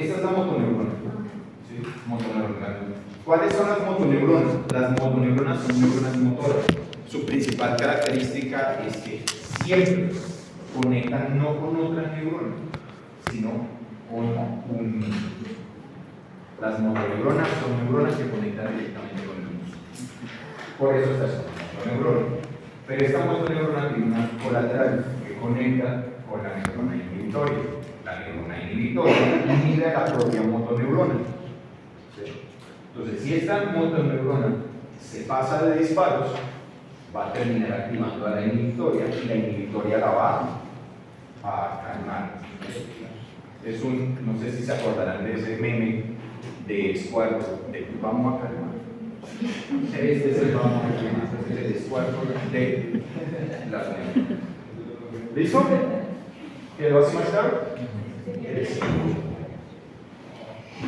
esta es la motoneurona. ¿Sí? Motoneurona. ¿Cuáles son las motoneuronas? Las motoneuronas son neuronas motoras. Su principal característica es que siempre conectan no con otra neurona, sino con un músculo. Las motoneuronas son neuronas que conectan directamente con el músculo. Por eso esta es una motoneurona. Pero esta motoneurona tiene una colateral que conecta con la neurona inhibitoria. La neurona inhibitoria inhibe a la propia motoneurona. ¿Sí? Entonces, si esta motoneurona se pasa de disparos, va a terminar activando a la inhibitoria y la inhibitoria la va a calmar. Es un, no sé si se acordarán de ese meme de Square, de vamos a calmar. Este es el vamos a calmar, es el Square de las neuronas. ¿Listo? ¿Quedó así más claro?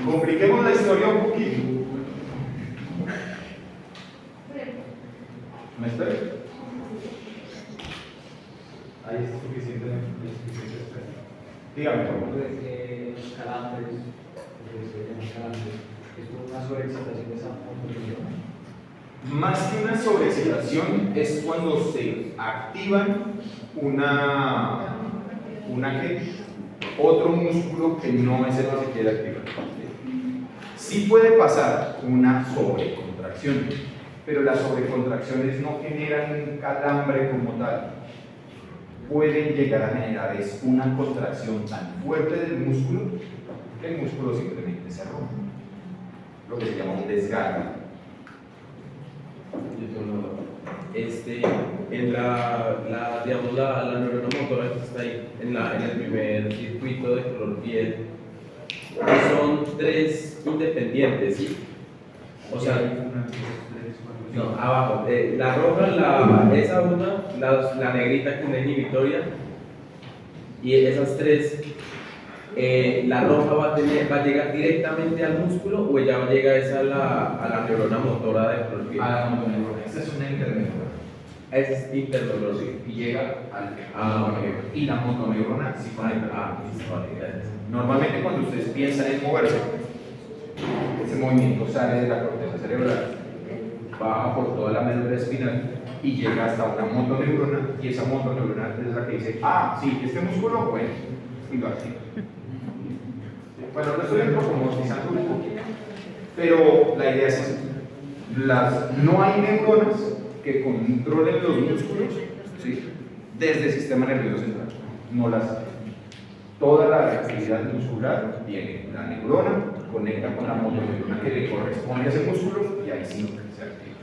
Compliquemos la historia un poquito. ¿Me espera? Ahí es suficiente espera. Dígame, por favor. Los calambres, es una sobreexcitación de esa motoneurona. Más que una sobreexcitación es cuando se activan otro músculo que no es el que se quiere activar. Sí puede pasar una sobrecontracción, pero las sobrecontracciones no generan un calambre como tal. Pueden llegar a generar una contracción tan fuerte del músculo que el músculo simplemente se rompe, lo que se llama un desgarre. Digamos, la neurona motora que está ahí en el primer circuito de color piel, son tres independientes, ¿sí? O sea, no, abajo, la roja, esa una, la negrita que es la inhibitoria, y esas tres, la roja va a llegar directamente al músculo o ella llega a la neurona motora de color piel. A la motoneurona, esta es una interneurona. Esa es interneurona. Y llega al Ok. y la motoneurona sí conecta. Vale, gracias. Normalmente cuando ustedes piensan en moverse, ese movimiento sale de la corteza cerebral, baja por toda la médula espinal y llega hasta una motoneurona, y esa motoneurona es la que dice, ah, sí, este músculo, bueno, y lo activa. Bueno, lo estoy antropomorfizando un poquito, pero la idea es esa. No hay neuronas que controlen los músculos, ¿sí?, desde el sistema nervioso central, no las hay. Toda la actividad muscular viene la neurona, conecta con la motoneurona que le corresponde a ese músculo y ahí sí se activa.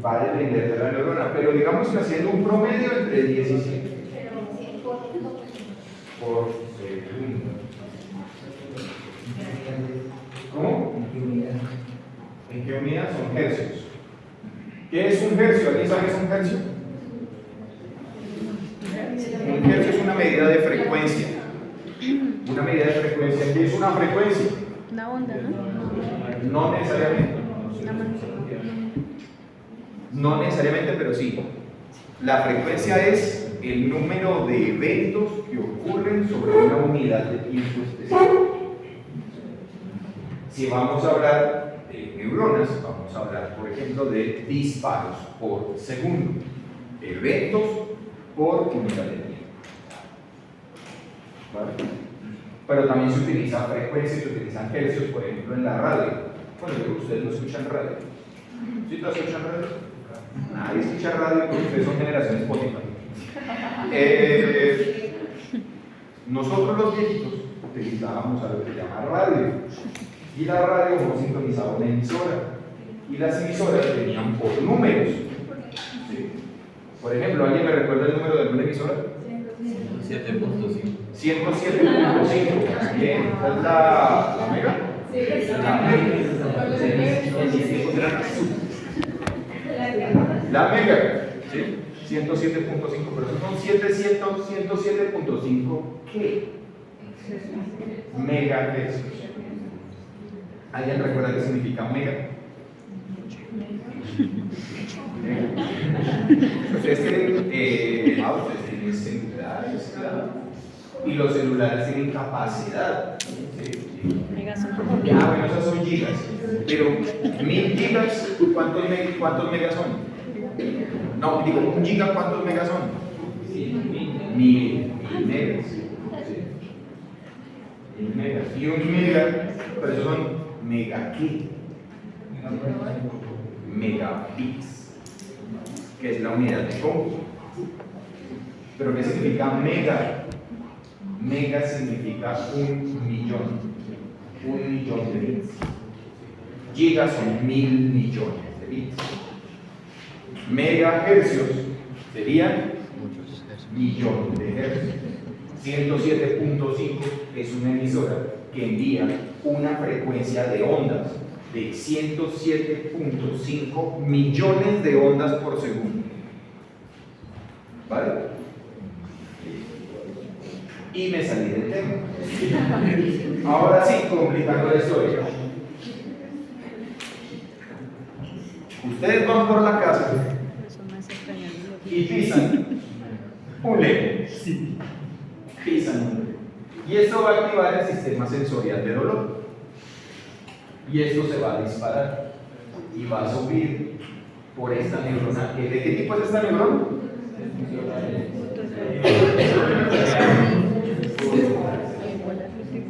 Va a depender de la neurona, pero digamos que haciendo un promedio entre 10 y 100 por segundo. ¿Cómo? ¿En qué unidad? Son hercios. ¿Qué es un hercio? ¿Alguien sabe qué es un hercio? Un hercio es una medida de frecuencia. Una medida de frecuencia. ¿Qué es una frecuencia? Una onda, ¿no? No necesariamente. No necesariamente, pero sí. La frecuencia es el número de eventos que ocurren sobre una unidad de tiempo específico. Si vamos a hablar de neuronas, vamos a hablar, por ejemplo, de disparos por segundo, eventos por unidad de tiempo. ¿Vale? Pero también se utiliza frecuencia, se utilizan hercios, por ejemplo, en la radio. Bueno, yo creo que ustedes no escuchan radio. ¿Sí te escuchan radio? Nadie escucha radio porque ustedes son generaciones Spotify. Nosotros los viejitos utilizábamos algo que se llama radio. Y la radio hemos sintonizado una emisora. Y las emisoras venían por números. ¿Sí? Por ejemplo, ¿alguien me recuerda el número de alguna emisora? 7.5. 107.5. Bien, ¿esta es la mega? Sí. La mega, ¿sí? 107.5, pero son 107.5 ¿qué? Megahercios. ¿Alguien recuerda qué significa mega? Ustedes tienen ustedes tienen celulares, claro. Y los celulares tienen capacidad. ¿Sí? Megas son como Ah, bueno, esas son gigas. Pero 1000 gigas, ¿cuántos megas son? No, digo, un giga, ¿cuántos megas son? 1000 megas. ¿Sí? 1000 megas. Y un mega, pero eso son mega ¿qué? Megabits, que es la unidad de cómputo. Pero ¿qué significa mega? Mega significa 1.000.000 de bits. Gigas son 1.000 millones de bits. Megahercios serían millones de hercios. 107.5 es una emisora que envía una frecuencia de ondas de 107.5 millones de ondas por segundo. ¿Vale? Y me salí del tema. Ahora sí, complicando la historia. Ustedes van por la casa son más extraños. y pisan un Lego. Pisan un Lego. Y esto va a activar el sistema sensorial de dolor. Y esto se va a disparar y va a subir por esta neurona. ¿De qué tipo es esta neurona?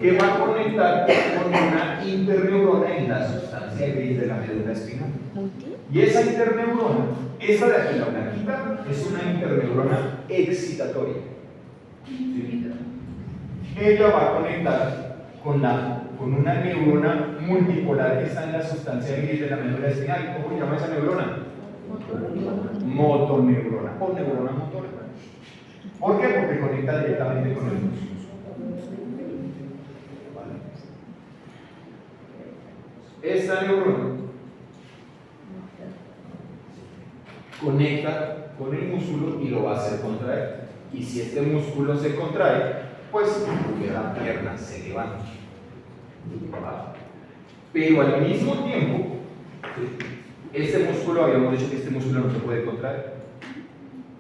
Que va a conectar con una interneurona en la sustancia gris de la médula espinal. Y esa interneurona, esa de aquí, la blanquita, es una interneurona excitatoria. ¿Sí? Ella va a conectar con una neurona multipolar que está en la sustancia gris de la médula espinal. ¿Cómo se llama esa neurona? Motoneurona o neurona motora. ¿Por qué? Porque conecta directamente con el músculo. Esta neurona conecta con el músculo y lo va a hacer contraer. Y si este músculo se contrae, pues la pierna se levanta. Pero al mismo tiempo, este músculo, habíamos dicho que este músculo no se puede contraer.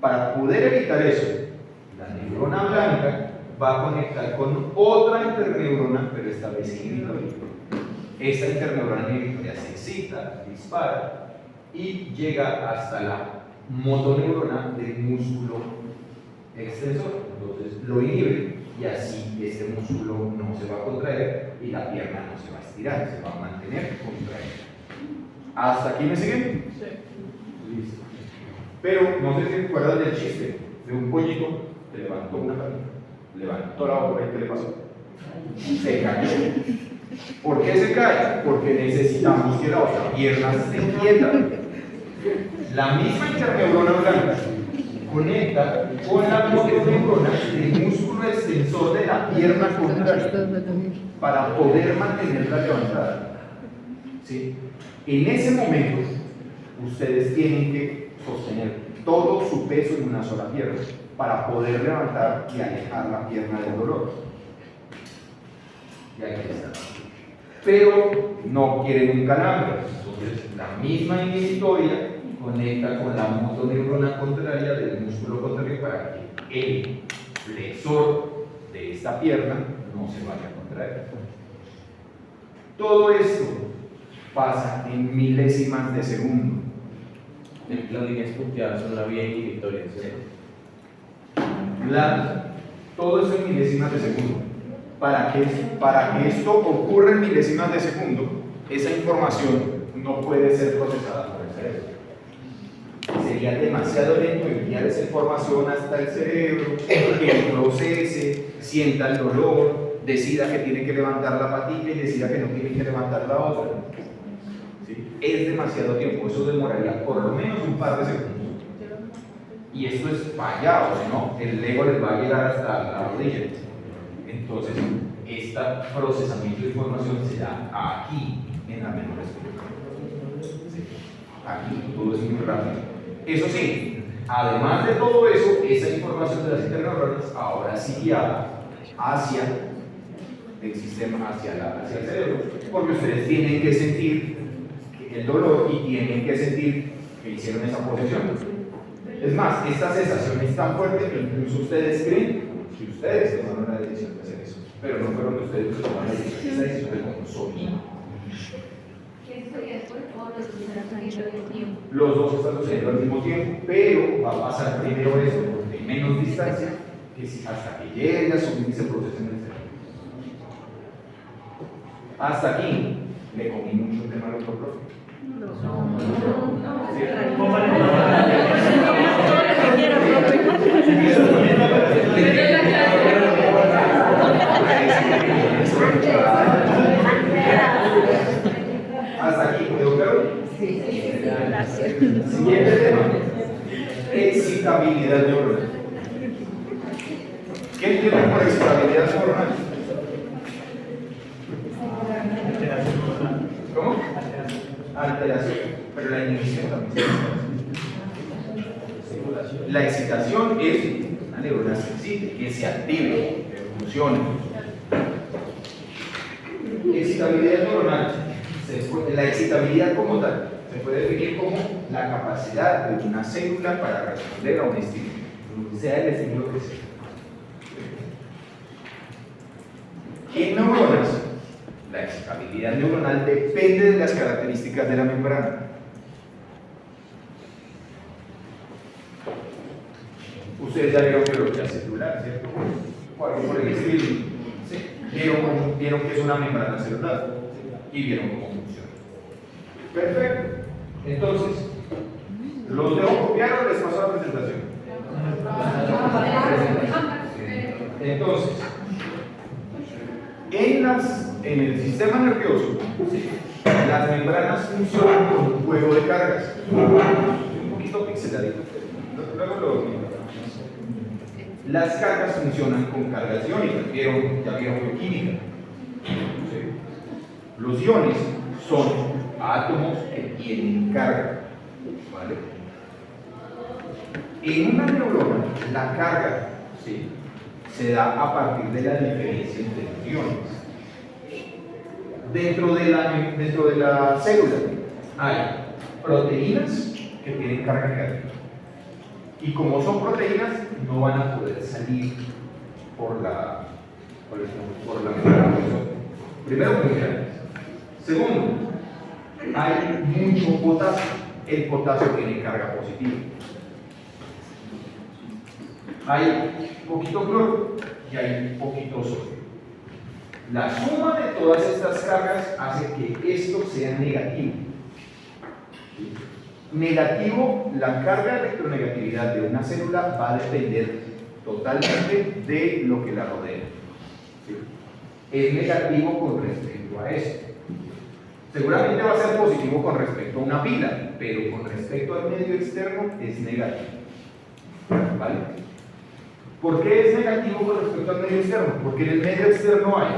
Para poder evitar eso, la neurona blanca va a conectar con otra interneurona, pero esta vez inhibitoria. Esta interneurona inhibitoria se excita, dispara y llega hasta la motoneurona del músculo extensor. Entonces lo inhibe y así este músculo no se va a contraer y la pierna no se va a estirar, se va a mantener contraída. ¿Hasta aquí me siguen? Sí. Listo. Pero no sé si recuerdan del chiste de un pollito que levantó una patita, levantó la otra y ¿qué le pasó? Se cayó. ¿Por qué se cae? Porque necesitamos que la otra pierna esté quieta. La misma interneurona blanca conecta con la motoneurona del músculo extensor de la pierna contraria para poder mantenerla levantada. ¿Sí? En ese momento, ustedes tienen que sostener todo su peso en una sola pierna para poder levantar y alejar la pierna del dolor. Y aquí está. Pero no quieren un calambre. Entonces, la misma inhibitoria conecta con la motoneurona contraria del músculo contrario para que el flexor de esta pierna no se vaya a contraer. Todo esto pasa en milésimas de segundo. Las líneas punteadas son la vía inhibitoria, ¿cierto? Todo eso en milésimas de segundo. Para que esto ocurra en milésimas de segundo, esa información no puede ser procesada por el cerebro. Sería demasiado lento enviar esa información hasta el cerebro, que lo procese, sienta el dolor, decida que tiene que levantar la patilla y decida que no tiene que levantar la otra. ¿Sí? Es demasiado tiempo, eso demoraría por lo menos un par de segundos. Y esto es fallado, ¿no? El ego les va a llegar hasta la rodilla. Entonces, este procesamiento de información se da aquí, en la médula espinal. ¿Sí? Aquí todo es muy rápido. Eso sí, además de todo eso, esa información de las interneuronas ahora sí guiada hacia el sistema, hacia el cerebro, porque ustedes tienen que sentir el dolor y tienen que sentir que hicieron esa posesión. Es más, esta sensación es tan fuerte que incluso ustedes creen que ustedes tomaron la decisión de hacer eso. Pero no fueron ustedes los que tomaron la decisión, esa decisión es como solito. Los dos están sucediendo al mismo tiempo, pero va a pasar primero eso, porque hay menos distancia, que hasta que llegue a su índice proceso en el cerebro. Hasta aquí le comí mucho el tema al otro profe. Hasta aquí, ¿quedó claro? Sí, gracias. Siguiente tema. Excitabilidad neuronal. ¿Qué entienden por excitabilidad neuronal? ¿Cómo? Alteración. Pero la inhibición también. La excitación es una neurona sensible, que se active, que funcione. Excitabilidad neuronal. La excitabilidad como tal se puede definir como la capacidad de una célula para responder a un estímulo, sea el estímulo que sea. En neuronas, la excitabilidad neuronal depende de las características de la membrana. Ustedes ya vieron biología celular, ¿cierto? O algo por el estilo. ¿Sí? Vieron que es una membrana celular y vieron cómo funciona. Perfecto. Entonces, ¿los debo copiar o les paso la presentación? Entonces, en el sistema nervioso, las membranas funcionan con un juego de cargas. Un poquito pixeladito. Luego las cargas funcionan con cargas iónicas. Ya vieron bioquímica. Los iones son átomos que tienen carga. ¿Vale? En una neurona, la carga se da a partir de la diferencia entre los iones. Dentro de la célula hay proteínas que tienen carga negativa. Y como son proteínas, no van a poder salir por la membrana. Primero, muy grandes. Segundo, hay mucho potasio. El potasio tiene carga positiva. Hay poquito cloro y hay poquito sodio. La suma de todas estas cargas hace que esto sea negativo. Negativo, la carga de electronegatividad de una célula va a depender totalmente de lo que la rodea. Es negativo con respecto a esto. Seguramente va a ser positivo con respecto a una pila, pero con respecto al medio externo es negativo. ¿Vale? ¿Por qué es negativo con respecto al medio externo? Porque en el medio externo hay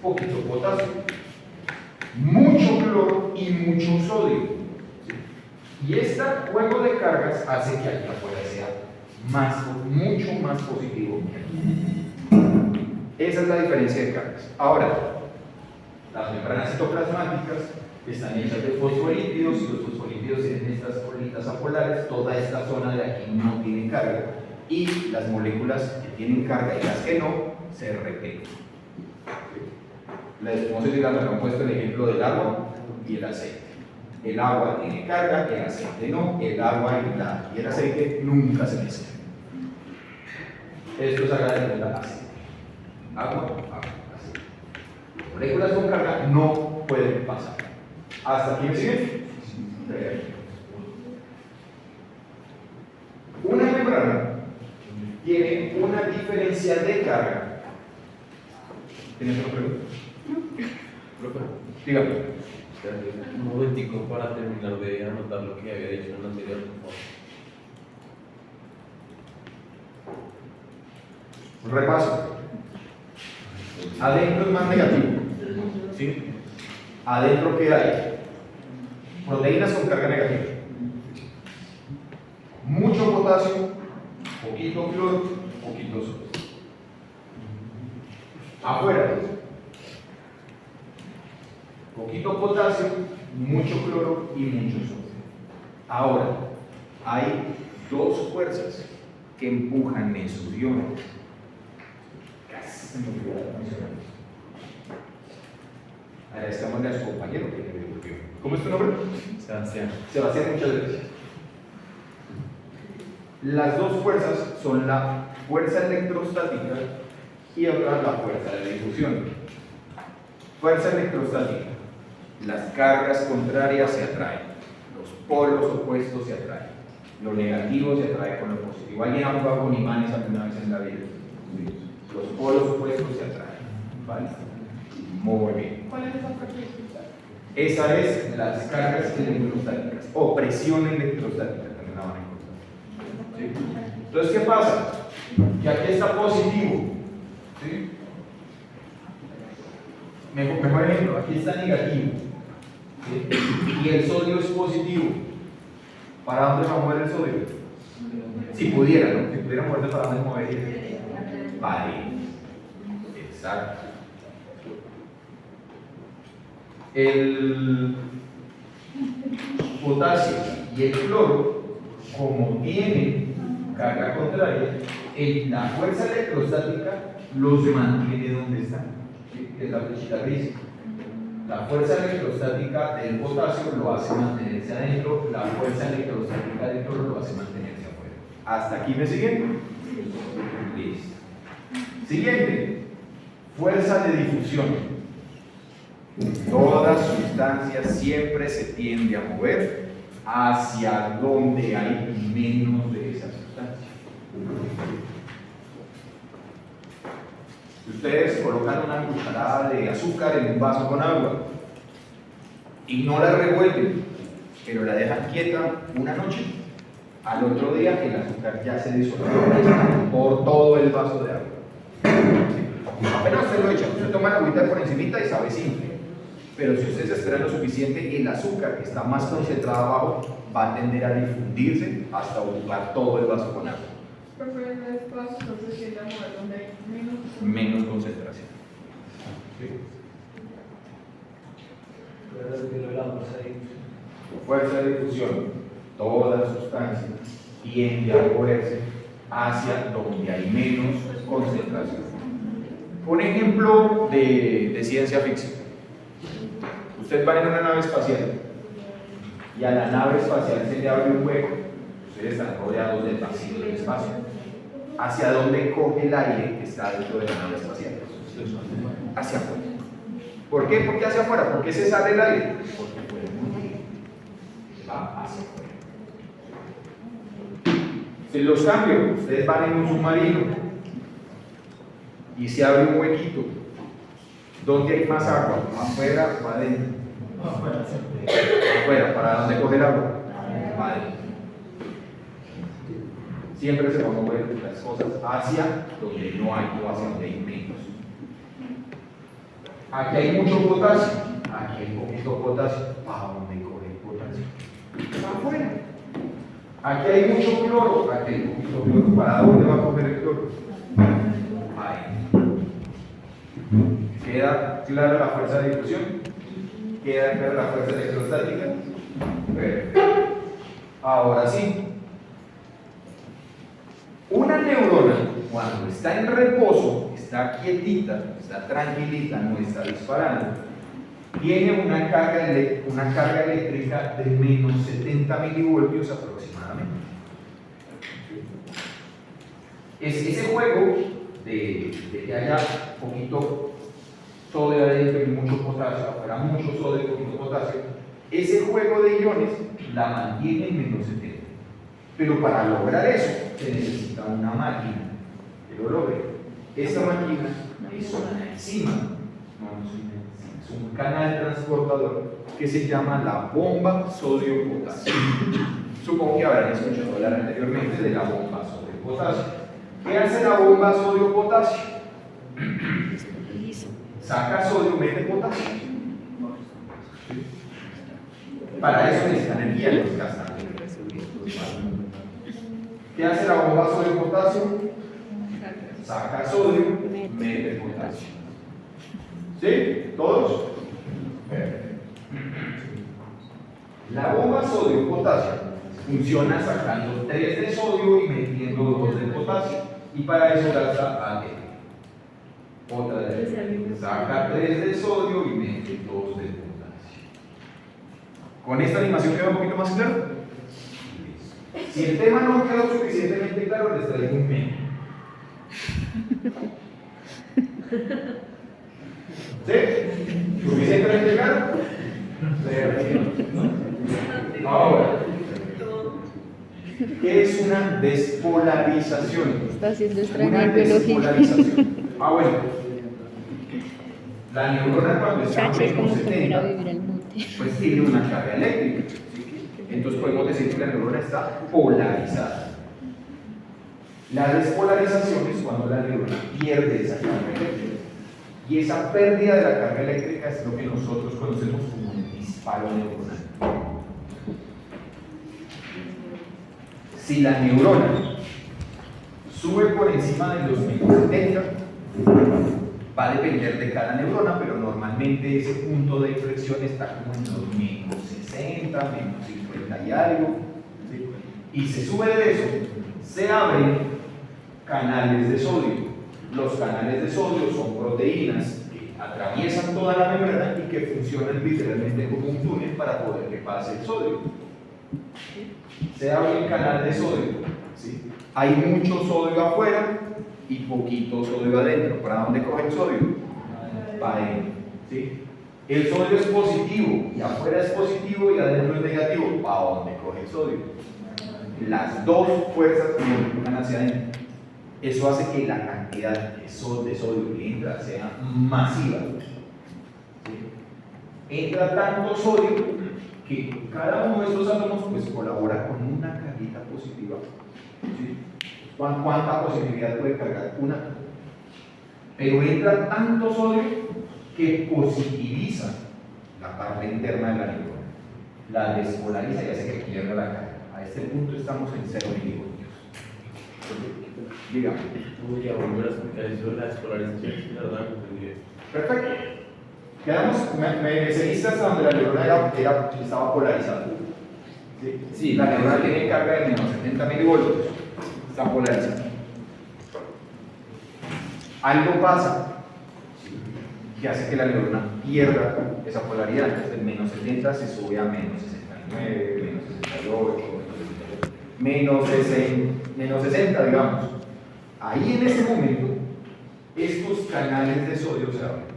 poquito potasio, mucho cloro y mucho sodio. Y este juego de cargas hace que allá afuera sea mucho más positivo. Esa es la diferencia de cargas. Ahora, las membranas citoplasmáticas están hechas de fosfolípidos y los fosfolípidos tienen estas bolitas apolares. Toda esta zona de aquí no tiene carga y las moléculas que tienen carga y las que no se repelen. Como se diga, me han puesto el ejemplo del agua y el aceite. El agua tiene carga, el aceite no. El agua y el aceite nunca se mezclan. Esto es haga de cuenta aceite. Agua, aceite. Moléculas con carga no pueden pasar. ¿Hasta aquí me siguen? Una membrana tiene una diferencial de carga. ¿Tienes otra pregunta? Dígame. Un momentico para terminar de anotar lo que había dicho en el anterior, por favor. Repaso. Adentro es más negativo. ¿Sí? Adentro, ¿qué hay? Proteínas con carga negativa. Mucho potasio, poquito cloro, poquito sodio. Afuera, poquito potasio, mucho cloro y mucho sodio. Ahora, hay dos fuerzas que empujan esos iones. Casi se me olvidó mencionar. Ahora estamos en su compañero que me devolvió. ¿Cómo es tu nombre? Sebastián. Sebastián, muchas gracias. Las dos fuerzas son la fuerza electrostática y otra la fuerza de difusión. Fuerza electrostática. Las cargas contrarias se atraen, los polos opuestos se atraen, lo negativo se atrae con lo positivo. ¿Alguien ha jugado con imanes alguna vez en la vida? Los polos opuestos se atraen. ¿Vale? Muy bien. ¿Cuál es esa característica? Esa es las cargas electrostáticas o presión electrostática, también la van a encontrar. ¿Sí? Entonces, ¿qué pasa? Que aquí está positivo. ¿Sí? Mejor ejemplo, aquí está negativo. ¿Sí? Y el sodio es positivo. ¿Para dónde va a mover el sodio? Si pudiera, ¿no? Si pudiera moverse, ¿para dónde movería? Vale. Exacto. El potasio y el cloro, como tienen carga contraria, la fuerza electrostática los mantiene donde están, ¿sí? Que es la flechita gris. La fuerza electrostática del potasio lo hace mantenerse adentro, la fuerza electrostática del cloro lo hace mantenerse afuera. ¿Hasta aquí me siguen? Listo. Siguiente, fuerza de difusión. Toda sustancia siempre se tiende a mover hacia donde hay menos de esa sustancia. Si ustedes colocan una cucharada de azúcar en un vaso con agua y no la revuelven, pero la dejan quieta una noche, al otro día el azúcar ya se disolvió por todo el vaso de agua. Apenas usted lo echa, usted toma la agüita por encimita y sabe simple. Pero si ustedes esperan lo suficiente, el azúcar que está más concentrado abajo va a tender a difundirse hasta ocupar todo el vaso con agua. Pero en el espacio no se tiende a mover donde hay Menos concentración. ¿Sí? Fuerza de difusión. Toda sustancia tiende a moverse hacia donde hay menos concentración. Un ejemplo de ciencia ficción. Ustedes van en una nave espacial y a la nave espacial se le abre un hueco. Ustedes están rodeados del vacío del espacio. ¿Hacia dónde coge el aire que está dentro de la nave espacial? Hacia afuera. ¿Por qué? ¿Por qué hacia afuera? ¿Por qué se sale el aire? Porque puede mover. Va hacia afuera. Si los cambio, ustedes van en un submarino y se abre un huequito. ¿Dónde hay más agua? ¿Afuera o adentro? Afuera. ¿Para dónde coge el agua? Adentro. Siempre se van a mover las cosas hacia donde no hay o hacia donde hay menos. Aquí hay mucho potasio, aquí hay poquito potasio. ¿Para dónde coge el potasio? Para afuera. Aquí hay mucho cloro, aquí hay poquito cloro. ¿Para dónde va a coger el cloro? Ahí. ¿Queda clara la fuerza de difusión? ¿Queda clara la fuerza electrostática? Perfecto. Ahora sí. Una neurona, cuando está en reposo, está quietita, está tranquilita, no está disparando, tiene una carga eléctrica de menos 70 milivoltios aproximadamente. Es ese juego de que haya poquito sodio adentro y mucho potasio, afuera mucho sodio y poquito potasio, ese juego de iones la mantiene en menos 70. Pero para lograr eso se necesita una máquina que lo logre. Esa máquina es una enzima, es un canal transportador que se llama la bomba sodio-potasio. Supongo que habrán escuchado hablar anteriormente de la bomba sodio-potasio. ¿Qué hace la bomba sodio-potasio? Saca sodio, mete potasio. Para eso necesitan energía, los gastan. ¿Qué hace la bomba sodio-potasio? Saca sodio, mete potasio. ¿Sí? ¿Todos? Perfecto. La bomba sodio-potasio Funciona sacando 3 de sodio y metiendo 2 de potasio. Y para eso gasta ATP. Otra vez. Saca 3 de sodio y mete 2 de potasio. ¿Con esta animación queda un poquito más claro? Listo. Si el tema no quedó suficientemente claro, les traigo un meme. ¿Sí? ¿Suficientemente claro? Ahora, ¿qué es una despolarización? Está haciendo extraña Una en biología. despolarización. Bueno. La neurona cuando está en Chacho, es como menos volver a 70, vivir al monte. pues tiene una carga eléctrica. Entonces podemos decir que la neurona está polarizada. La despolarización es cuando la neurona pierde esa carga eléctrica. Y esa pérdida de la carga eléctrica es lo que nosotros conocemos como un disparo neuronal. Si la neurona sube por encima de los 1070, va a depender de cada neurona, pero normalmente ese punto de inflexión está como en los menos 60, menos 50 y algo. ¿Sí? Y se sube de eso, se abren canales de sodio. Los canales de sodio son proteínas que atraviesan toda la membrana y que funcionan literalmente como un túnel para poder que pase el sodio. Se abre el canal de sodio. ¿Sí? Hay mucho sodio afuera y poquito sodio adentro. ¿Para dónde coge el sodio? Para adentro. ¿Sí? El sodio es positivo y afuera es positivo y adentro es negativo. ¿Para dónde coge el sodio? Las dos fuerzas que empujan hacia adentro. Eso hace que la cantidad de sodio que entra sea masiva. ¿Sí? Entra tanto sodio que cada uno de estos átomos pues colabora con una carguita positiva. ¿Sí? ¿Cuánta positividad puede cargar? Una. Pero entra tanto sodio que positiviza la parte interna de la neurona. La despolariza y hace que pierda la carga. A este punto estamos en 0 milivoltios. Dígame. Voy a volver a explicar eso de la despolarización, que la verdad no entendí. Perfecto. Quedamos, me seguiste hasta donde la neurona estaba polarizada. ¿Sí? Sí. La neurona tiene carga de menos 70 milivoltios. Está polarizada. Algo pasa que hace que la neurona pierda esa polaridad. Entonces, de menos 70 se sube a menos 69, menos 68, menos 60, digamos. Ahí en ese momento, estos canales de sodio se abren.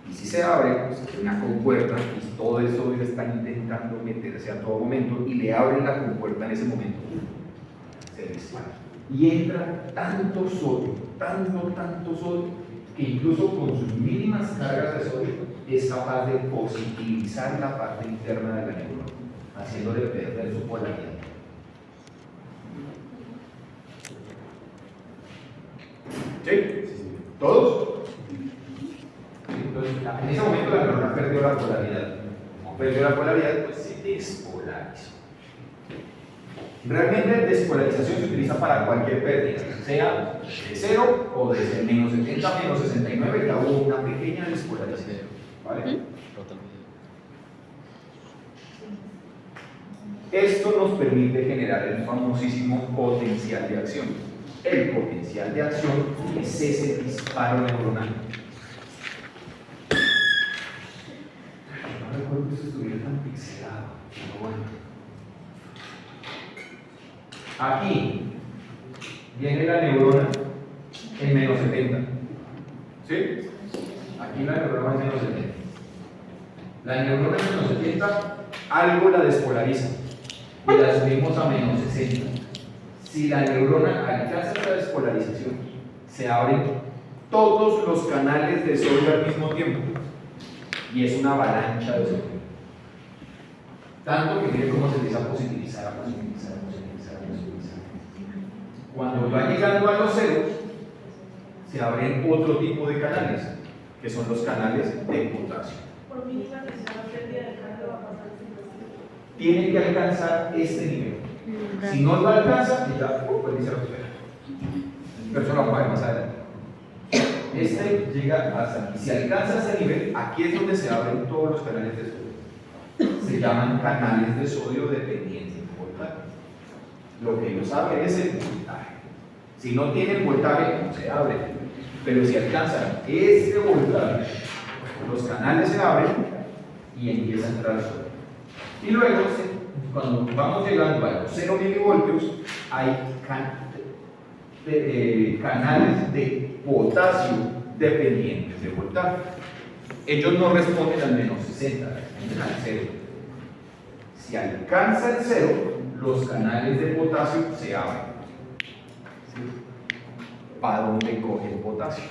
Y si se abre, pues hay una compuerta y todo el sodio está intentando meterse a todo momento y le abren la compuerta en ese momento. Se dispara. Y entra tanto sodio, tanto sodio, que incluso con sus mínimas cargas de sodio es capaz de positivizar la parte interna de la neurona, haciéndole perder su polaridad. ¿Sí? ¿Todos? Entonces, en ese momento la neurona perdió la polaridad. Como perdió la polaridad, pues se despolarizó. Realmente despolarización se utiliza para cualquier pérdida, sea de 0 o de menos 70, menos 69, ya hubo una pequeña despolarización. ¿Vale? Esto nos permite generar el famosísimo potencial de acción. El potencial de acción es ese disparo neuronal. No recuerdo que esto estuviera tan pixelado, pero bueno. Aquí viene la neurona en menos 70. ¿Sí? Aquí la neurona va en menos 70. La neurona en menos 70, algo la despolariza y la subimos a menos 60. Si la neurona alcanza esta despolarización, se abren todos los canales de sodio al mismo tiempo y es una avalancha de sodio. Tanto que miren cómo se empieza a positivizar. Cuando va llegando a los ceros, se abren otro tipo de canales, que son los canales de potasio. Por mínima que sea la pérdida de carga va a pasar el Tiene que alcanzar este nivel. Si no lo alcanza, ya pues dice la espera. Pero eso lo vamos a ver más adelante. Este llega hasta aquí. Si alcanza ese nivel, aquí es donde se abren todos los canales de sodio. se llaman canales de sodio dependientes de voltaje. Lo que ellos saben es el voltaje. Si no tienen voltaje, no se abre. Pero si alcanzan ese voltaje, los canales se abren y empieza a entrar sodio. Y luego, cuando vamos llegando a los 0 milivoltios, hay canales de potasio dependientes de voltaje. Ellos no responden al menos 60, responden al 0. Si alcanza el 0, los canales de potasio se abren. ¿Sí? ¿Para dónde coge el potasio?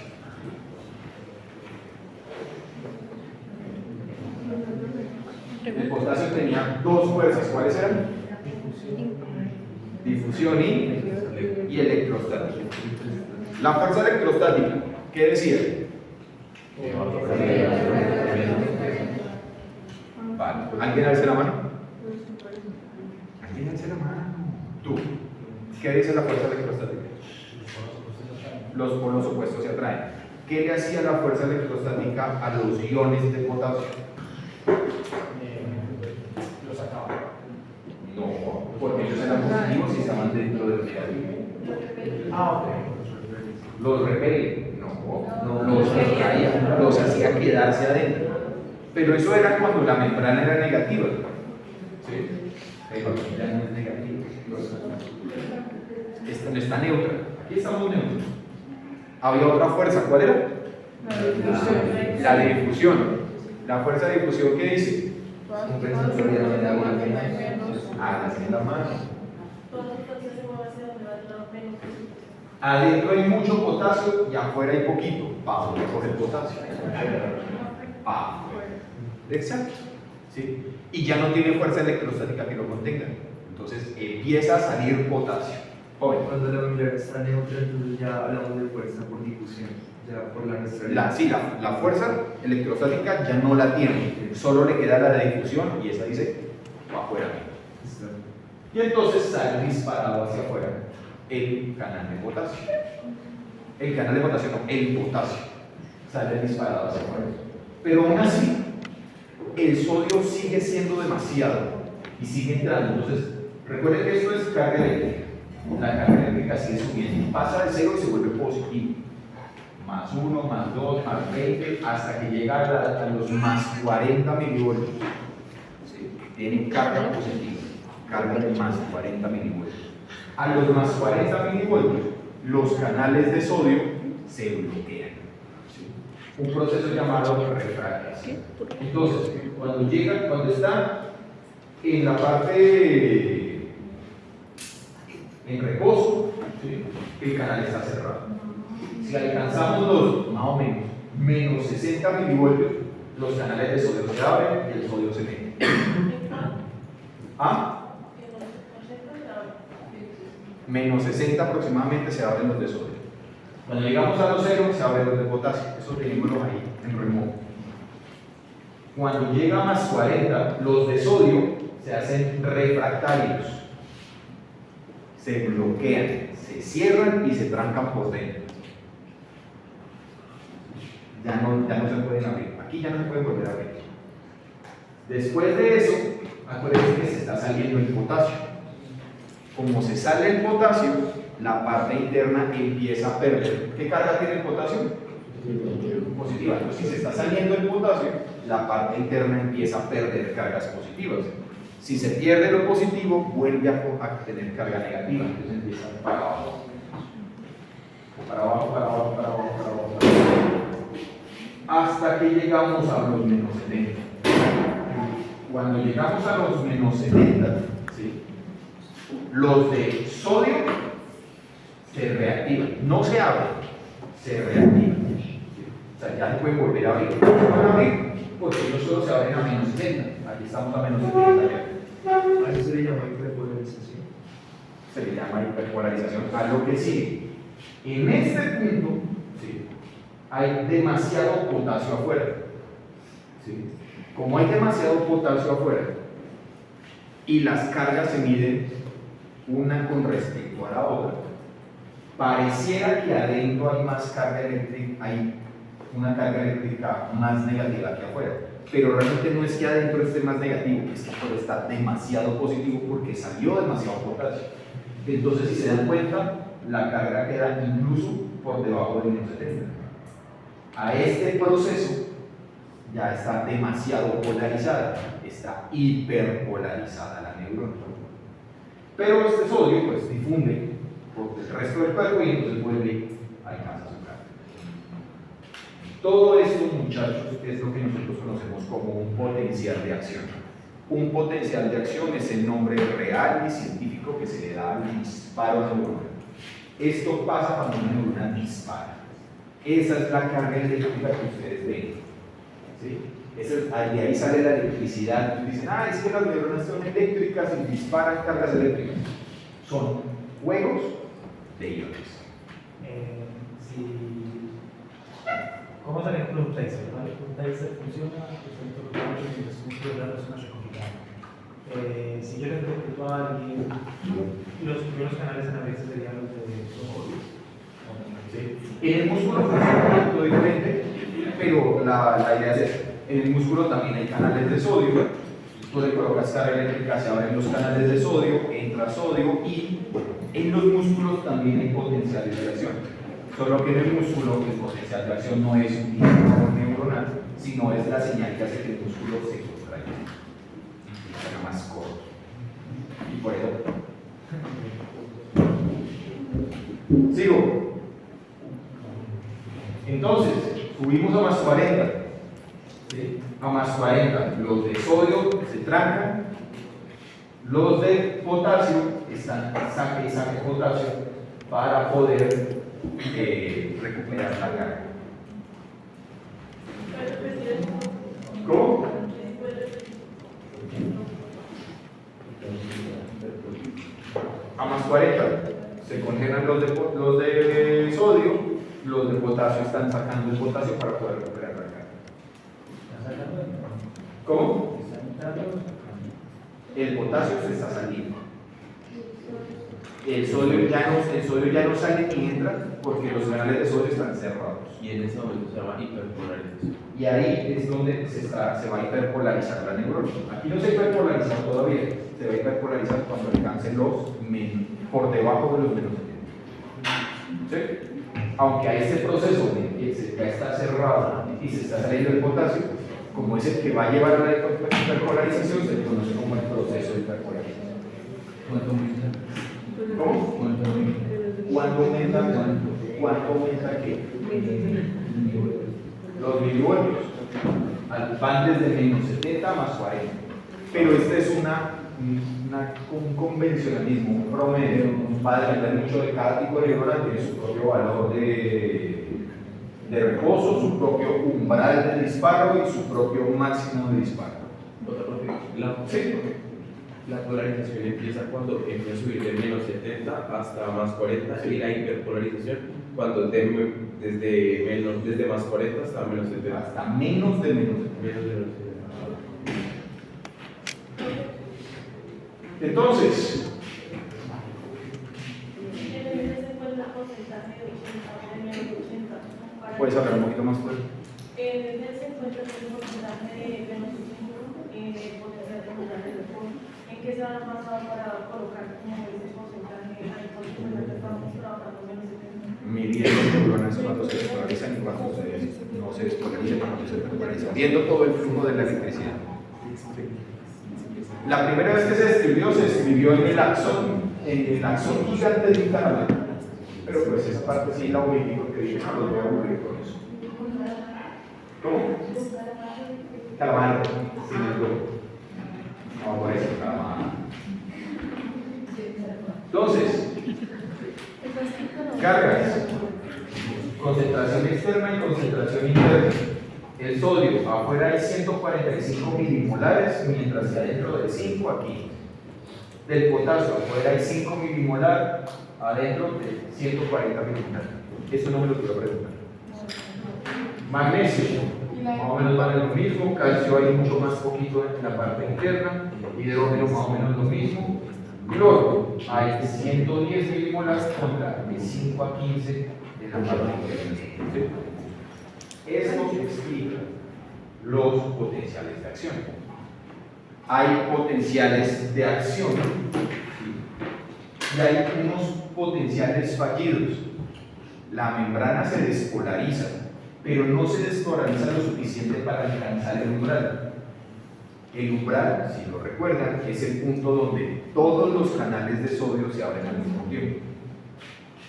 El potasio tenía dos fuerzas. ¿Cuáles eran? Difusión y electrostática. La fuerza electrostática, ¿qué decía? Vale. ¿Alguien alce la mano? ¿Alguien alce la mano? Tú. ¿Qué dice la fuerza electrostática? Los polos opuestos se atraen. ¿Qué le hacía la fuerza electrostática a los iones de potasio? Lo sacaba. No, porque ellos eran positivos y estaban dentro del negativo. Ah, ok. Los repele, no, los atraía, los hacía quedarse adentro. Pero eso era cuando la membrana era negativa. ¿Sí? Pero aquí ya no es negativa. Esta no está neutra. Aquí estamos neutros. Había otra fuerza, ¿cuál era? La de difusión. La fuerza de difusión, ¿qué dice? Ah, la en la mano. Adentro hay mucho potasio y afuera hay poquito. ¿Para dónde coge el potasio? Para afuera. Exacto. ¿Sí? Y ya no tiene fuerza electrostática que lo contenga. Entonces empieza a salir potasio. Joven. Cuando la membrana está neutra, entonces ya hablamos de fuerza por difusión, ya por la neutralidad. Sí, la fuerza electrostática ya no la tiene, solo le queda la de difusión y esa dice va afuera. Y entonces sale disparado hacia afuera el canal de potasio. El canal de potasio no, el potasio sale disparado hacia afuera. Pero aún así, el sodio sigue siendo demasiado y sigue entrando. Entonces, recuerden que esto es carga eléctrica. La carga eléctrica sigue subiendo, pasa de 0 y se vuelve positivo. Más 1, más 2, más 20, hasta que llega a los más 40 milivoltios. ¿Sí? Tienen carga positiva, carga de más 40 milivoltios. A los más 40 milivoltios, los canales de sodio se bloquean. ¿Sí? Un proceso llamado refractación. Entonces, cuando está en la parte en reposo, ¿sí? El canal está cerrado. Si alcanzamos los, más o menos, menos 60 milivoltios, los canales de sodio se abren y el sodio se mete. ¿Ah? Menos 60 aproximadamente se abren los de sodio. Cuando llegamos a los 0 se abren los de potasio. Eso tenémoslo ahí en remojo. Cuando llega a más 40, los de sodio se hacen refractarios. Se bloquean, se cierran y se trancan por dentro. Ya no se pueden abrir. Aquí ya no se pueden volver a abrir. Después de eso, acuérdense que se está saliendo el potasio. Como se sale el potasio, la parte interna empieza a perder. ¿Qué carga tiene el potasio? Positiva. Entonces, si se está saliendo el potasio, la parte interna empieza a perder cargas positivas. Si se pierde lo positivo, vuelve a tener carga negativa. Entonces empieza para abajo. Para abajo, para abajo, para abajo, para abajo, para abajo. Hasta que llegamos a los menos 70. Cuando llegamos a los menos 70, ¿sí? Los de sodio se reactivan. No se abren, se reactivan. ¿Sí? O sea, ya se pueden volver a abrir. ¿No se van a abrir? Porque ellos solo se abren a menos 70. Aquí estamos a menos 70 ya. A eso se le llama hiperpolarización. Se le llama hiperpolarización a lo que sigue. En este punto, ¿sí? Hay demasiado potasio afuera. ¿Sí? Como hay demasiado potasio afuera y las cargas se miden una con respecto a la otra, pareciera que adentro hay más carga eléctrica, hay una carga eléctrica más negativa que afuera. pero realmente no es que adentro esté más negativo, es que afuera está demasiado positivo porque salió demasiado potasio. Entonces, si se dan cuenta, la carga queda incluso por debajo de menos 70. A este proceso ya está demasiado polarizada, está hiperpolarizada la neurona. Pero este sodio pues difunde por el resto del cuerpo y entonces vuelve a alcanzar su carga. Todo esto, muchachos, es lo que nosotros conocemos como un potencial de acción. Un potencial de acción es el nombre real y científico que se le da al disparo neuronal. Esto pasa cuando una neurona dispara. Esa es la carga eléctrica que ustedes ven. ¿Sí? De ahí sale la electricidad. Y dicen, es que las neuronas son eléctricas y disparan cargas eléctricas. Son juegos de iones. ¿Cómo es el ejemplo de un taser? ¿Vale? Un taser funciona, y los músculos de la persona se conectan. Si yo le electrocuto a alguien, los primeros canales en abrirse serían los de los ojos. ¿Sí? En el músculo funciona un poquito diferente, pero la idea es esta. En el músculo también hay canales de sodio. Tú le colocas carga eléctrica, se abren los canales de sodio, entra sodio y en los músculos también hay potenciales de acción. Solo que en el músculo el potencial de acción no es un disparo neuronal, sino es la señal que hace que el músculo se contraiga y sea más corto. Y por eso. Sigo. Entonces, subimos a más 40. ¿Sí? A más 40, los de sodio se trancan, los de potasio están saque y saque potasio para poder recuperar la carga. ¿Cómo? A más 40 se congelan los de sodio, los de potasio están sacando el potasio para poder recuperar la carga. ¿Cómo? El potasio se está saliendo. El sodio ya no sale ni entra porque los canales de sodio están cerrados. Y en ese momento se llama hiperpolarización. Y ahí es donde se va a hiperpolarizar la neurona. Aquí no se hiperpolariza todavía, se va a hiperpolarizar cuando alcance por debajo de los menos 70. ¿Sí? Aunque a este proceso ya está cerrado y se está saliendo el potasio, como es el que va a llevar a la hiperpolarización, se conoce como el proceso de hiperpolarización. ¿Cuánto aumenta? ¿Cómo? ¿Cuánto aumenta? ¿Cuánto aumenta? ¿Cuánto aumenta qué? Los milivoltios. Van desde menos 70 más 40. Pero este es un convencionalismo, un promedio. Va a depender mucho de cada tipo de neurona, tiene su propio valor de reposo, su propio umbral de disparo y su propio máximo de disparo. La polarización empieza cuando empieza a subir de menos 70 hasta más 40 y la hiperpolarización cuando desde más 40 hasta menos 70. Hasta menos de menos 70. Menos de 70. Entonces, puedes hablar un poquito más fuerte. En ese encuentro es el porcentaje de menos 5 potencial de neuronales de fondo. ¿En qué se han basado para colocar como ese porcentaje ahí? Porque estamos trabajando menos 70. Midiendo neuronas cuando se despolarizan y cuando no se despolarizan, cuando se despolarizan. Viendo todo el flujo de la electricidad. La primera vez que se escribió en el axón gigante de un calamar. Pero pues esa parte sí la omití porque dije, no los voy a aburrir con eso. ¿Cómo? Calamar, sin el globo. No, por eso, calamar. Entonces, cargas, concentración externa y concentración interna. El sodio afuera hay 145 milimolares, mientras que adentro de 5 aquí. Del potasio afuera hay 5 milimolar, adentro de 140 milimolar. Eso no me lo quiero preguntar. Magnesio, más o menos vale lo mismo. Calcio hay mucho más poquito en la parte interna. Hidrógeno más o menos lo mismo. Cloro hay 110 milimolar contra de 5 a 15 de la parte interna. Esto explica los potenciales de acción. Hay potenciales de acción, ¿sí? Y hay unos potenciales fallidos. La membrana se despolariza, pero no se despolariza lo suficiente para alcanzar el umbral. El umbral, si lo recuerdan, es el punto donde todos los canales de sodio se abren al mismo tiempo.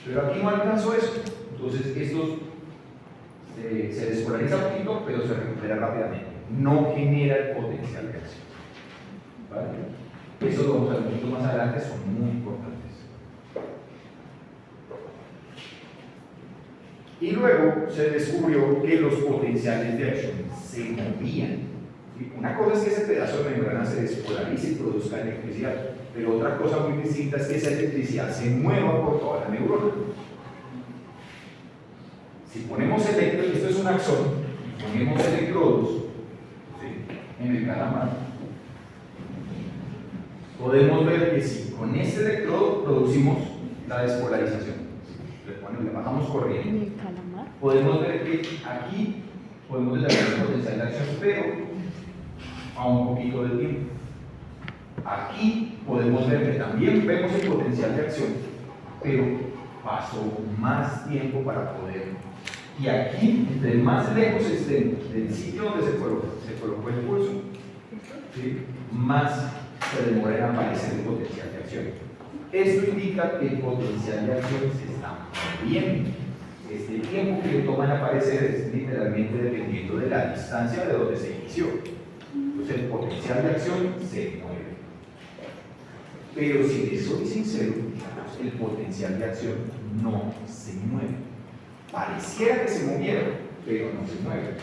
Pero aquí no alcanzó eso. Entonces, esto se despolariza un poquito, pero se recupera rápidamente. No genera el potencial de acción. ¿Vale? Eso lo vamos a ver un poquito más adelante, son muy importantes. Y luego se descubrió que los potenciales de acción se movían. Una cosa es que ese pedazo de membrana se despolarice y produzca electricidad, pero otra cosa muy distinta es que esa electricidad se mueva por toda la neurona. Si ponemos electrodos, esto es un axón, y ponemos electrodos, ¿sí?, en el calamar, podemos ver que si con este electrodo producimos la despolarización, le bajamos corriente, podemos ver que aquí podemos determinar el potencial de acción, pero a un poquito de tiempo. Aquí podemos ver que también vemos el potencial de acción, pero pasó más tiempo para poder. Y aquí, entre más lejos estemos del sitio donde se colocó el pulso, ¿sí?, más se demora en aparecer el potencial de acción. Esto indica que el potencial de acción se está moviendo. Este tiempo que le toma en aparecer es literalmente dependiendo de la distancia de donde se inició. Entonces el potencial de acción se mueve. Pero si les soy sincero, el potencial de acción no se mueve. Pareciera que se moviera, pero no se mueve.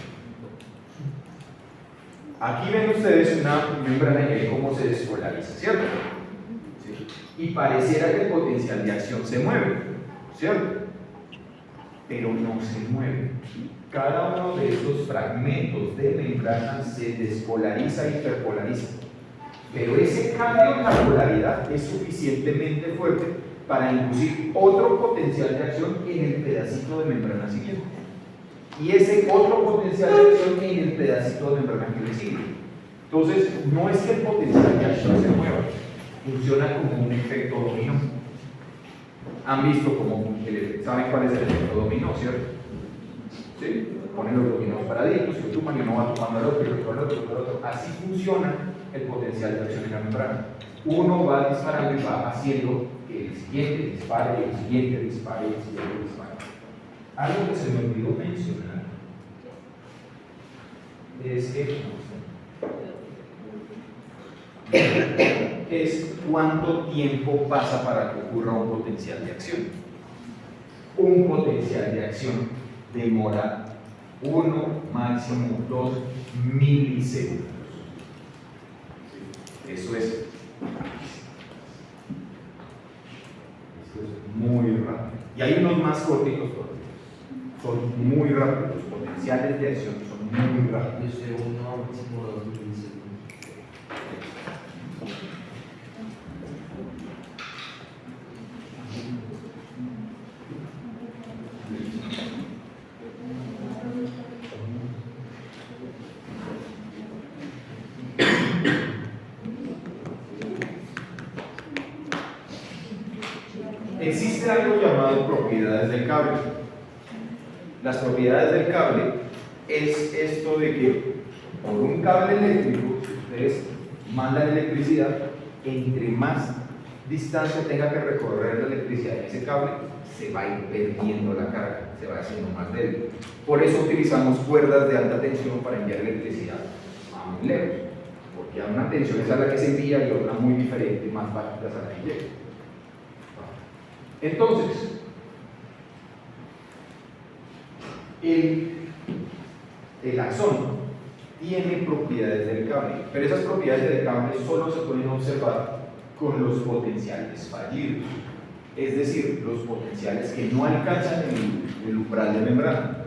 Aquí ven ustedes una membrana y ven cómo se despolariza, ¿cierto? ¿Sí? Y pareciera que el potencial de acción se mueve, ¿cierto? Pero no se mueve. Cada uno de estos fragmentos de membrana se despolariza e hiperpolariza. Pero ese cambio en la polaridad es suficientemente fuerte para inducir otro potencial de acción en el pedacito de membrana siguiente. Y ese otro potencial de acción en el pedacito de membrana que le sigue. Entonces, no es que el potencial de acción se mueva, funciona como un efecto dominó. Han visto como, ¿saben cuál es el efecto dominó, cierto? ¿Sí? Ponen los dominos paraditos, que toman y uno va tomando el otro, y el otro, el otro, el otro. Así funciona el potencial de acción en la membrana. Uno va disparando y va haciendo que el siguiente dispare, el siguiente dispare, el siguiente dispare. Algo que se me olvidó mencionar es que es cuánto tiempo pasa para que ocurra un potencial de acción. Un potencial de acción demora 1, máximo 2 milisegundos. Eso es muy rápido. Y hay unos más cortitos todavía. Son muy rápidos. Los potenciales de acción son muy rápidos. Yo sé, 1 máximo 2 milisegundos. Existe algo llamado propiedades del cable. Las propiedades del cable es esto de que por un cable eléctrico, ustedes mandan electricidad, entre más distancia tenga que recorrer la electricidad en ese cable, se va a ir perdiendo la carga, se va haciendo más débil. Por eso utilizamos cuerdas de alta tensión para enviar electricidad a muy lejos, porque a una tensión es a la que se envía y otra muy diferente, más bajita a la que llega. Entonces, el axón tiene propiedades del cable, pero esas propiedades del cable solo se pueden observar con los potenciales fallidos, es decir, los potenciales que no alcanzan el umbral de membrana.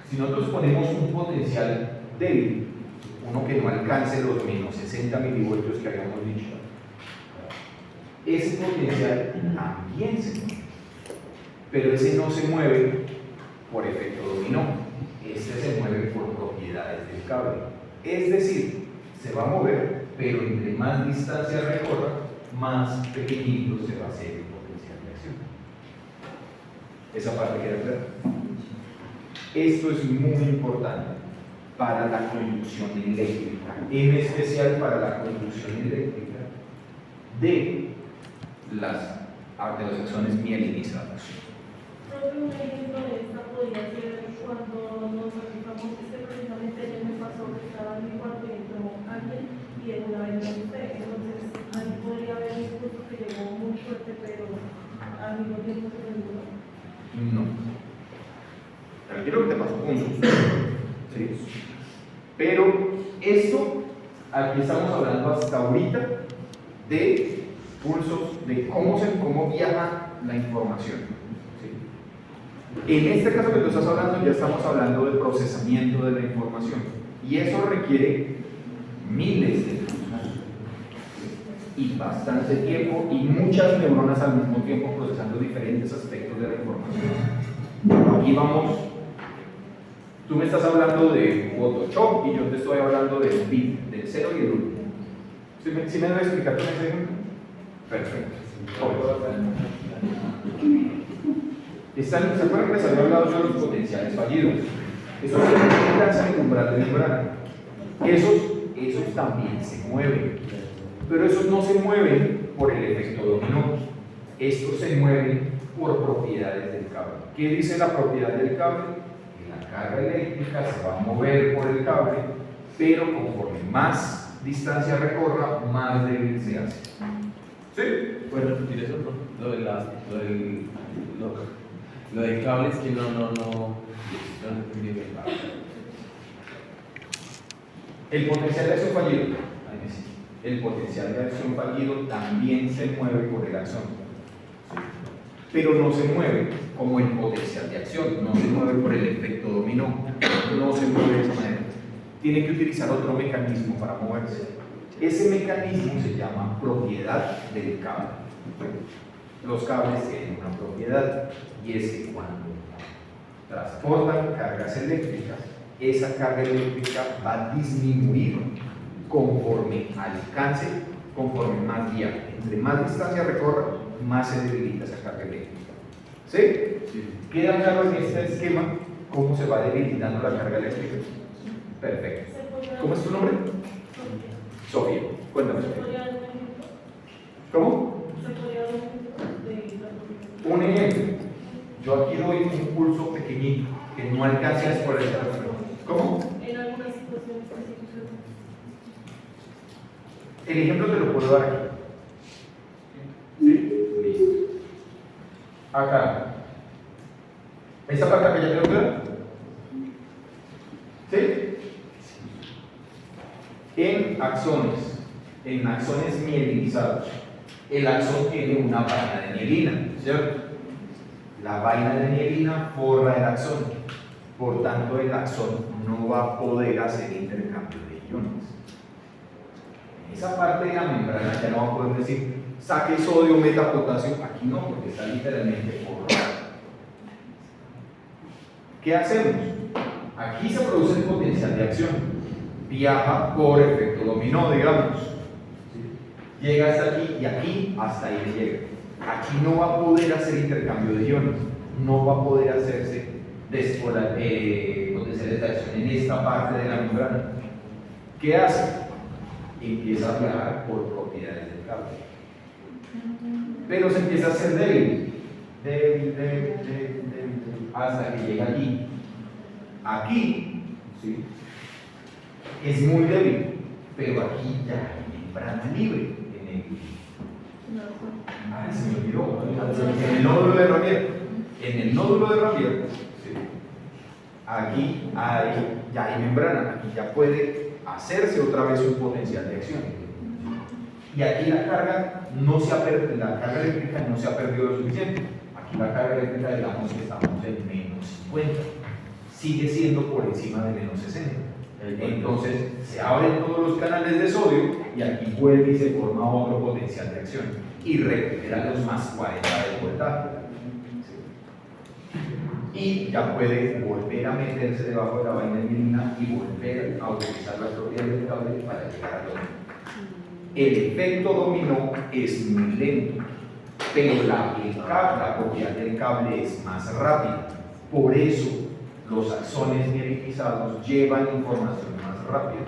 Si nosotros ponemos un potencial débil, uno que no alcance los menos 60 milivoltios que habíamos dicho, ese potencial también se mueve, pero ese no se mueve por efecto dominó. Este se mueve por propiedades del cable. Es decir, se va a mover, pero entre más distancia recorra, más pequeñito se va a hacer el potencial de acción. Esa parte queda clara. Esto es muy importante para la conducción eléctrica, en especial para la conducción eléctrica de las axones mielinizados. Solo un ejemplo de esta podría ser cuando nos realizamos precisamente ayer me pasó que estaba en mi cuarto y entró alguien y de una vez me asusté. Entonces, ahí podría haber un discurso que llegó muy fuerte, pero al mismo tiempo se reguló. No. Tranquilo que te pasó con un susto. ¿Sí? Pero esto, aquí estamos hablando hasta ahorita de pulsos, de cómo viaja la información. ¿Sí? En este caso que tú estás hablando, ya estamos hablando del procesamiento de la información. Y eso requiere miles de pulsos. Y bastante tiempo y muchas neuronas al mismo tiempo procesando diferentes aspectos de la información. Aquí vamos. Tú me estás hablando de Photoshop y yo te estoy hablando del bit, del 0 y el 1. ¿Sí me debes explicar con ese ejemplo? Perfecto. ¿Se acuerdan que les había hablado yo de los potenciales fallidos? Esos se alcanzan el umbral de membrana. Esos también se mueven. Pero esos no se mueven por el efecto dominó. Estos se mueven por propiedades del cable. ¿Qué dice la propiedad del cable? La carga eléctrica se va a mover por el cable, pero conforme más distancia recorra, más débil se hace. ¿Sí? ¿Puedes repetir eso? ¿No? Lo del cable es que no entendí bien. El potencial de acción fallido. El potencial de acción fallido también se mueve por el axón. ¿Sí? Pero no se mueve como el potencial de acción, no se mueve por el efecto dominó, no se mueve de esa manera. Tiene que utilizar otro mecanismo para moverse. Ese mecanismo se llama propiedad del cable. Los cables tienen una propiedad y es que cuando transportan cargas eléctricas, esa carga eléctrica va a disminuir conforme alcance, conforme más viaje. Entre más distancia recorra, más se debilita esa carga eléctrica. ¿Sí? Sí. ¿Queda claro en este esquema cómo se va debilitando la carga eléctrica? Perfecto. ¿Cómo es tu nombre? Sofía. Cuéntame, Sofía. ¿Cómo? Un ejemplo. Yo aquí doy un pulso pequeñito que no alcance a explorar esa persona. ¿Cómo? En algunas situaciones específicas. El ejemplo te lo puedo dar aquí. ¿Sí? Listo. Acá. ¿Esta parte acá ya quedó clara? ¿Sí? En axones mielinizados, el axón tiene una vaina de mielina, ¿cierto? La vaina de mielina forra el axón, por tanto el axón no va a poder hacer intercambio de iones. En esa parte de la membrana ya no va a poder decir saque sodio, meta potasio, aquí no, porque está literalmente forrado. ¿Qué hacemos? Aquí se produce el potencial de acción, viaja por efecto dominó, digamos. ¿Sí? Llega hasta aquí y aquí hasta ahí le llega. Aquí no va a poder hacer intercambio de iones, no va a poder hacerse potenciales de acción en esta parte de la membrana. ¿Qué hace? Empieza a viajar por propiedades del cable. Pero se empieza a hacer débil, hasta que llega aquí. Aquí, ¿sí? Es muy débil, pero aquí ya hay membrana libre en el. Se me olvidó. En el nódulo de Ravier. En el nódulo de Ravier, ¿sí? Aquí ya hay membrana, aquí ya puede hacerse otra vez un potencial de acción. Y aquí la carga eléctrica no se ha perdido lo suficiente. Aquí la carga eléctrica, digamos que estamos en menos 50. Sigue siendo por encima de menos 60. Entonces se abren todos los canales de sodio y aquí vuelve y se forma otro potencial de acción y recupera los más 40 de voltaje. Y y ya puede volver a meterse debajo de la vaina de mielina y volver a utilizar las propiedades del cable para llegar al dominó. El efecto dominó es muy lento, pero la propiedad del cable es más rápida. Por eso los axones mielinizados llevan información más rápida.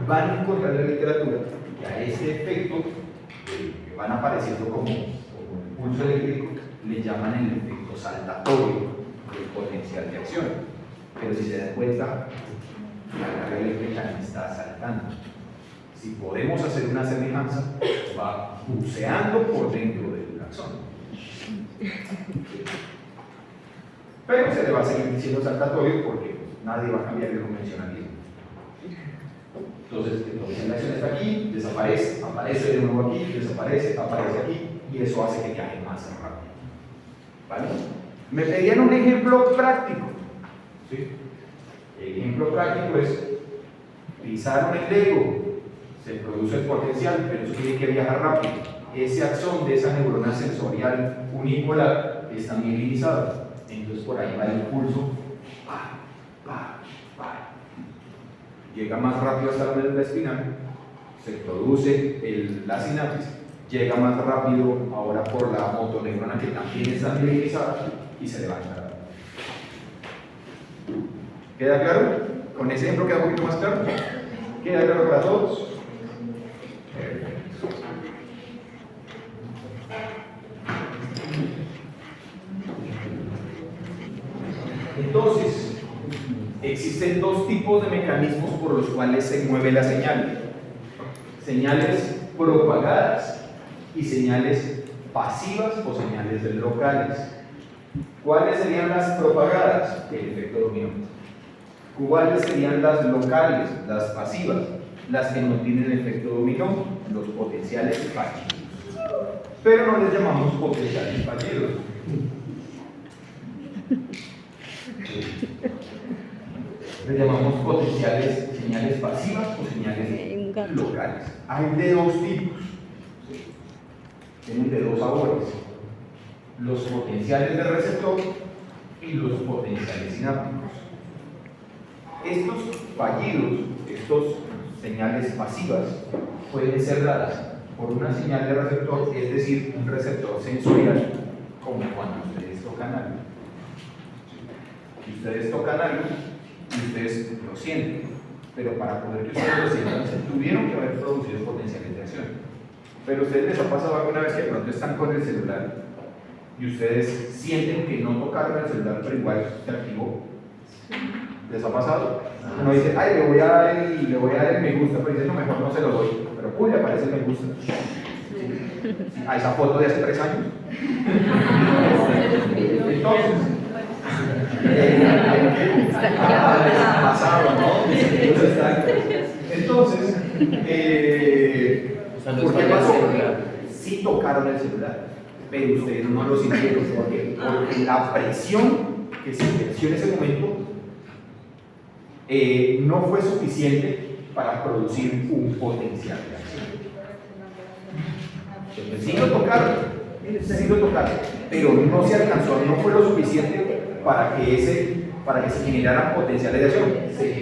Van a encontrar en la literatura que a ese efecto que van apareciendo como impulso eléctrico le llaman el efecto saltatorio del potencial de acción. Pero si se dan cuenta, la carga eléctrica no está saltando. Si podemos hacer una semejanza, va buceando por dentro del axón. Pero se le va a seguir diciendo saltatorio porque nadie va a cambiar el convencionalismo. Entonces, la acción está aquí, desaparece, aparece de nuevo aquí, desaparece, aparece aquí, y eso hace que viaje más rápido. ¿Vale? Me pedían un ejemplo práctico. ¿Sí? El ejemplo práctico es pisar un Lego, se produce el potencial, pero eso tiene que viajar rápido. Ese axón de esa neurona sensorial unipolar está mielinizado. Entonces por ahí va el impulso, llega más rápido hasta la médula espinal, se produce la sinapsis, llega más rápido ahora por la motoneurona que también está mielinizada y se levanta. ¿Queda claro? ¿Con ese ejemplo queda un poquito más claro? ¿Queda claro para todos? Entonces, existen dos tipos de mecanismos por los cuales se mueve la señal. Señales propagadas y señales pasivas o señales locales. ¿Cuáles serían las propagadas? El efecto dominó. ¿Cuáles serían las locales, las pasivas? Las que no tienen efecto dominó, los potenciales fallidos. Pero no les llamamos potenciales fallidos. Le llamamos potenciales, señales pasivas o señales locales. Hay de dos tipos. Tienen de dos sabores. Los potenciales de receptor y los potenciales sinápticos. Estos fallidos, estas señales pasivas, pueden ser dadas por una señal de receptor, es decir, un receptor sensorial, como cuando ustedes tocan algo. Si ustedes tocan algo, y ustedes lo sienten, pero para poder que ustedes lo sientan, se tuvieron que haber producido potenciales de acción. Pero a ustedes les ha pasado alguna vez que de pronto están con el celular y ustedes sienten que no tocaron el celular, pero igual se activó. ¿Les ha pasado? Uno dice, ay, le voy a dar el me gusta, pero dice, no, mejor no se lo doy. Pero le aparece el me gusta. A esa foto de hace 3 años. Entonces, pasado, ¿no? Entonces, ¿por qué pasó? Sí tocaron el celular, pero ustedes no lo sintieron. Porque la presión que se ejerció en ese momento no fue suficiente para producir un potencial de acción. Sí lo tocaron, pero no se alcanzó, no fue lo suficiente para que se generaran potenciales de acción. Se generaron